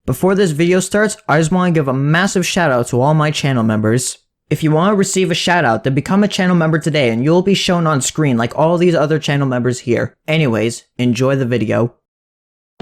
Before this video starts, I just want to give a massive shout out to all my channel members. If you want to receive a shout out, then become a channel member today and you'll be shown on screen like all these other channel members here. Anyways, enjoy the video.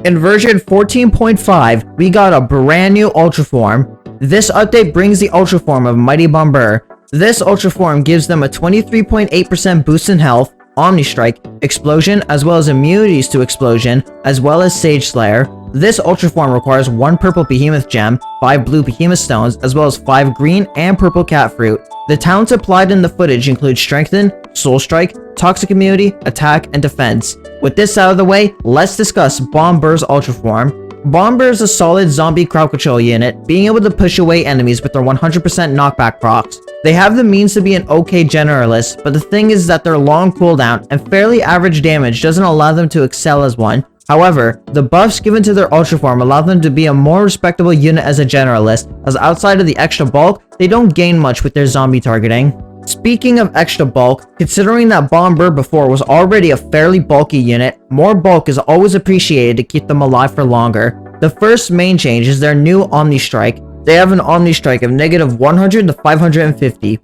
In version 14.5, we got a brand new Ultra Form. This update brings the Ultra Form of Mighty Bomburr. This Ultra Form gives them a 23.8% boost in health, Omni Strike, Explosion, as well as immunities to Explosion, as well as Sage Slayer. This Ultra Form requires 1 purple Behemoth Gem, 5 blue Behemoth Stones, as well as 5 green and purple Cat Fruit. The talents applied in the footage include Strengthen, Soul Strike, Toxic Immunity, Attack, and Defense. With this out of the way, let's discuss Bomburr's Ultra Form. Bomburr is a solid zombie crowd control unit, being able to push away enemies with their 100% knockback procs. They have the means to be an okay generalist, but the thing is that their long cooldown and fairly average damage doesn't allow them to excel as one. However, the buffs given to their Ultra Form allow them to be a more respectable unit as a generalist, as outside of the extra bulk, they don't gain much with their zombie targeting. Speaking of extra bulk, considering that Bomburr before was already a fairly bulky unit, more bulk is always appreciated to keep them alive for longer. The first main change is their new Omni Strike. They have an Omni Strike of -100 to 550.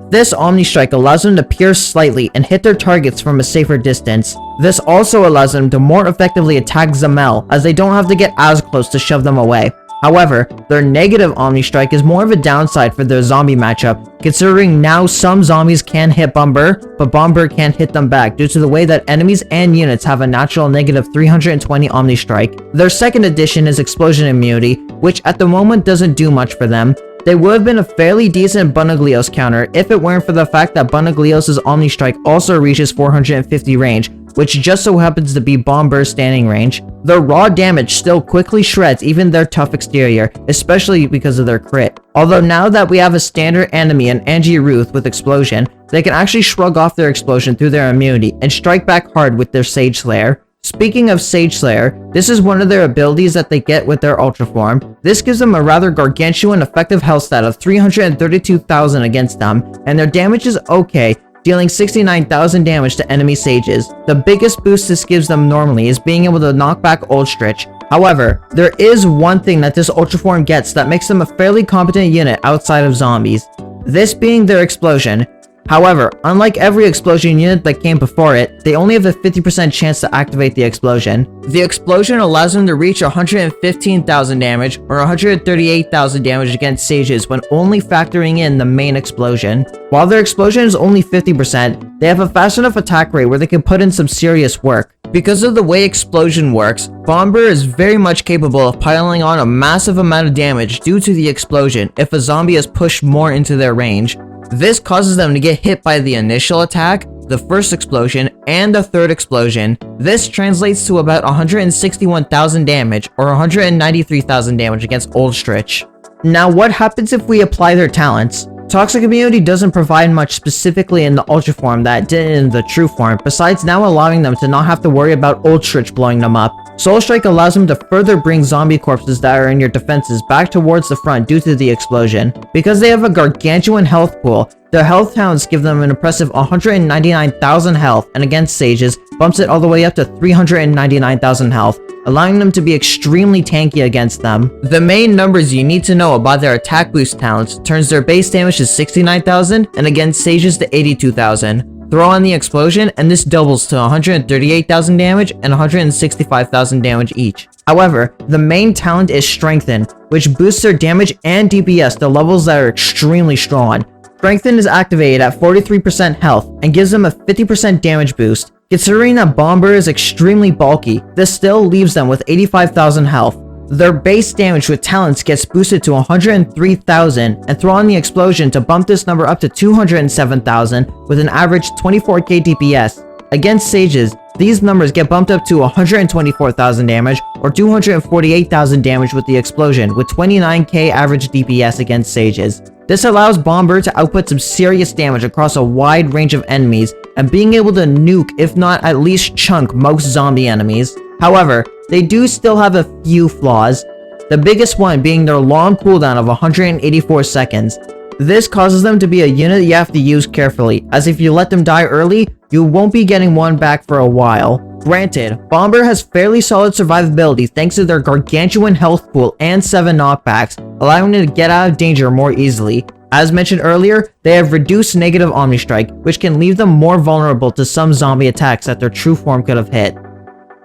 This Omni Strike allows them to pierce slightly and hit their targets from a safer distance. This also allows them to more effectively attack Zamel, as they don't have to get as close to shove them away. However, their negative Omni Strike is more of a downside for their zombie matchup, considering now some zombies can hit Bomburr, but Bomburr can't hit them back due to the way that enemies and units have a natural -320 Omni Strike. Their second addition is Explosion Immunity, which at the moment doesn't do much for them. They would have been a fairly decent Bunaglios counter if it weren't for the fact that Bunaglios' Omni Strike also reaches 450 range, which just so happens to be Bomburr's standing range. Their raw damage still quickly shreds even their tough exterior, especially because of their crit. Although now that we have a standard enemy in Angie Ruth with Explosion, they can actually shrug off their explosion through their immunity and strike back hard with their Sage Slayer. Speaking of Sage Slayer, this is one of their abilities that they get with their Ultra Form. This gives them a rather gargantuan effective health stat of 332,000 against them, and their damage is okay, dealing 69,000 damage to enemy sages. The biggest boost this gives them normally is being able to knock back Oldstrich. However, there is one thing that this Ultra Form gets that makes them a fairly competent unit outside of zombies. This being their Explosion. However, unlike every explosion unit that came before it, they only have a 50% chance to activate the explosion. The explosion allows them to reach 115,000 damage or 138,000 damage against sages when only factoring in the main explosion. While their explosion is only 50%, they have a fast enough attack rate where they can put in some serious work. Because of the way explosion works, Bomburr is very much capable of piling on a massive amount of damage due to the explosion if a zombie is pushed more into their range. This causes them to get hit by the initial attack, the first explosion, and the third explosion. This translates to about 161,000 damage or 193,000 damage against Oldstrich. Now what happens if we apply their talents? Toxic Immunity doesn't provide much specifically in the Ultra Form that it did in the True Form, besides now allowing them to not have to worry about Oldstrich blowing them up. Soul Strike allows them to further bring zombie corpses that are in your defenses back towards the front due to the explosion. Because they have a gargantuan health pool, their health talents give them an impressive 199,000 health, and against sages, bumps it all the way up to 399,000 health, allowing them to be extremely tanky against them. The main numbers you need to know about their attack boost talents turns their base damage to 69,000 and against sages to 82,000. Throw on the explosion and this doubles to 138,000 damage and 165,000 damage each. However, the main talent is Strengthen, which boosts their damage and DPS to levels that are extremely strong. Strengthen is activated at 43% health and gives them a 50% damage boost. Considering that Bomburr is extremely bulky, this still leaves them with 85,000 health. Their base damage with talents gets boosted to 103,000 and throw on the explosion to bump this number up to 207,000 with an average 24k DPS. Against sages, these numbers get bumped up to 124,000 damage or 248,000 damage with the explosion with 29k average DPS against sages. This allows Bomburr to output some serious damage across a wide range of enemies and being able to nuke, if not at least chunk, most zombie enemies. However, they do still have a few flaws, the biggest one being their long cooldown of 184 seconds. This causes them to be a unit you have to use carefully, as if you let them die early, you won't be getting one back for a while. Granted, Bomburr has fairly solid survivability thanks to their gargantuan health pool and 7 knockbacks, allowing them to get out of danger more easily. As mentioned earlier, they have reduced negative Omni Strike, which can leave them more vulnerable to some zombie attacks that their true form could have hit.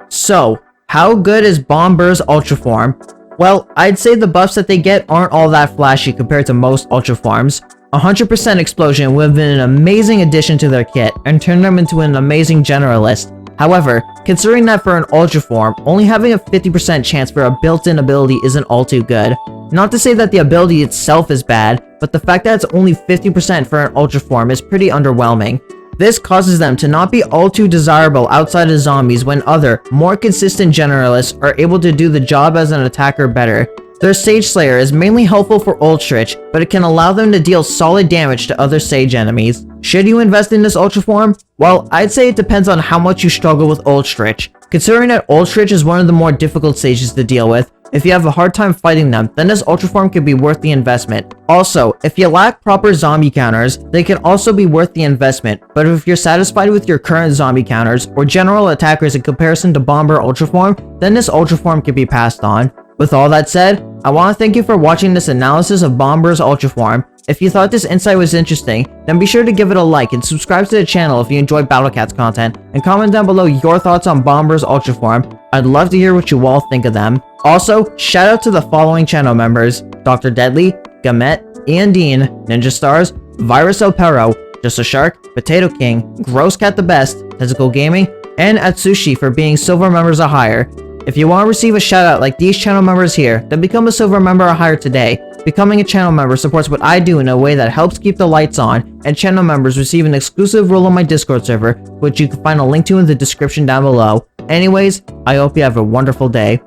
So, how good is Bomburr's Ultra Form? Well, I'd say the buffs that they get aren't all that flashy compared to most Ultra Forms. 100% Explosion would have been an amazing addition to their kit and turned them into an amazing generalist. However, considering that for an Ultra Form, only having a 50% chance for a built-in ability isn't all too good. Not to say that the ability itself is bad, but the fact that it's only 50% for an Ultra Form is pretty underwhelming. This causes them to not be all too desirable outside of zombies when other, more consistent generalists are able to do the job as an attacker better. Their Sage Slayer is mainly helpful for Ultrich, but it can allow them to deal solid damage to other Sage enemies. Should you invest in this Ultra Form? Well, I'd say it depends on how much you struggle with Ultrich. Considering that Ultrich is one of the more difficult Sages to deal with, if you have a hard time fighting them, then this Ultra Form could be worth the investment. Also, if you lack proper zombie counters, they can also be worth the investment, but if you're satisfied with your current zombie counters, or general attackers in comparison to Bomburr Ultra Form, then this Ultra Form can be passed on. With all that said, I want to thank you for watching this analysis of Bomburr's Ultra Form. If you thought this insight was interesting, then be sure to give it a like and subscribe to the channel if you enjoy Battlecats content, and comment down below your thoughts on Bomburr's Ultra Form. I'd love to hear what you all think of them. Also, shout out to the following channel members: Dr. Deadly, Gamet, Ian Dean, Ninja Stars, Virus El Perro, Just a Shark, Potato King, Gross Cat the Best, Physical Gaming, and Atsushi for being silver members or higher. If you want to receive a shout out like these channel members here, then become a silver member or higher today. Becoming a channel member supports what I do in a way that helps keep the lights on, and channel members receive an exclusive role on my Discord server, which you can find a link to in the description down below. Anyways, I hope you have a wonderful day.